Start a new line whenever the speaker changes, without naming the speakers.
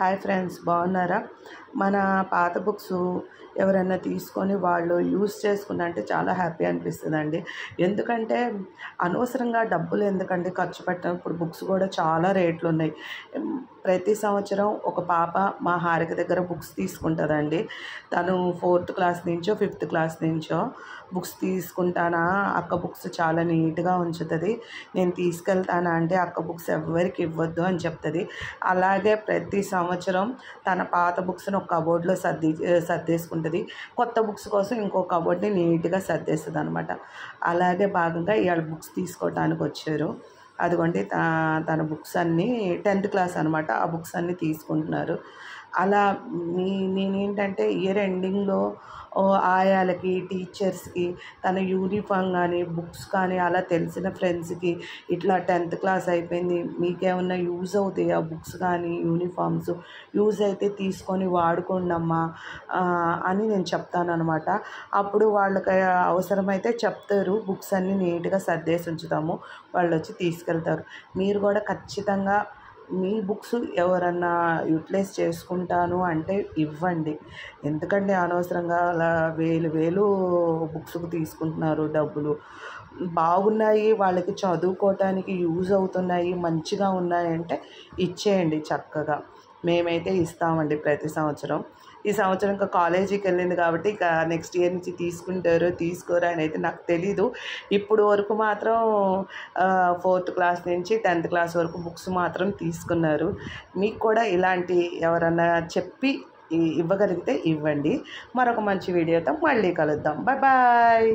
Hi friends, బాగున్నారా? మన పాత బుక్స్ ఎవరైనా తీసుకొని వాళ్ళు యూజ్ చేసుకున్నంటే చాలా హ్యాపీ అనిపిస్తుందండి. ఎందుకంటే అనవసరంగా డబ్బులు ఎందుకండి ఖర్చు పెట్టడం. ఇప్పుడు బుక్స్ కూడా చాలా రేట్లు ఉన్నాయి. ప్రతి సంవత్సరం ఒక పాప మా హారిక దగ్గర బుక్స్ తీసుకుంటుందండి. తను 4th క్లాస్ నుంచో 5th క్లాస్ నుంచో బుక్స్ తీసుకుంటానా, అక్క బుక్స్ చాలా నీట్గా ఉంచుతుంది, నేను తీసుకెళ్తానా అంటే అక్క బుక్స్ ఎవరికి ఇవ్వద్దు అని చెప్తుంది. అలాగే ప్రతి సంవత్సరం తన పాత బుక్స్ని ఒక కబోర్డ్లో సర్దేసుకుంటుంది. కొత్త బుక్స్ కోసం ఇంకో కబోర్డ్ని నీట్గా సర్దేస్తుంది అనమాట. అలాగే భాగంగా ఇవాళ బుక్స్ తీసుకోవడానికి వచ్చారు. అదిగోండి తన బుక్స్ అన్నీ 10th క్లాస్ అనమాట. ఆ బుక్స్ అన్నీ తీసుకుంటున్నారు. అలా నేనేంటంటే ఇయర్ ఎండింగ్లో ఆయాలకి, టీచర్స్కి తన యూనిఫామ్ కానీ, బుక్స్ కానీ అలా తెలిసిన ఫ్రెండ్స్కి ఇట్లా 10th క్లాస్ అయిపోయింది, మీకేమన్నా యూజ్ అవుతాయి ఆ బుక్స్ కానీ యూనిఫామ్స్, యూజ్ అయితే తీసుకొని వాడుకోండి అమ్మా అని నేను చెప్తానమాట. అప్పుడు వాళ్ళకి అవసరమైతే చెప్తారు. బుక్స్ అన్నీ నీట్గా సర్దేసి ఉంచుతాము, వాళ్ళు వచ్చి తీసుకెళ్తారు. మీరు కూడా ఖచ్చితంగా మీ బుక్స్ ఎవరన్నా యూటిలైజ్ చేసుకుంటాను అంటే ఇవ్వండి. ఎందుకంటే అనవసరంగా అలా వేలు బుక్స్కి తీసుకుంటున్నారు డబ్బులు. బాగున్నాయి, వాళ్ళకి చదువుకోవటానికి యూజ్ అవుతున్నాయి, మంచిగా ఉన్నాయంటే ఇచ్చేయండి చక్కగా. మేమైతే ఇస్తామండి ప్రతి సంవత్సరం. ఈ సంవత్సరం ఇంకా కాలేజీకి వెళ్ళింది కాబట్టి ఇక నెక్స్ట్ ఇయర్ నుంచి తీసుకుంటారో తీసుకోరో అని అయితే నాకు తెలీదు. ఇప్పుడు వరకు మాత్రం 4th క్లాస్ నుంచి 10th క్లాస్ వరకు బుక్స్ మాత్రం తీసుకున్నారు. మీకు కూడా ఇలాంటి ఎవరన్నా చెప్పి ఇవ్వగలిగితే ఇవ్వండి. మరొక మంచి వీడియోతో మళ్ళీ కలుద్దాం. Bye bye.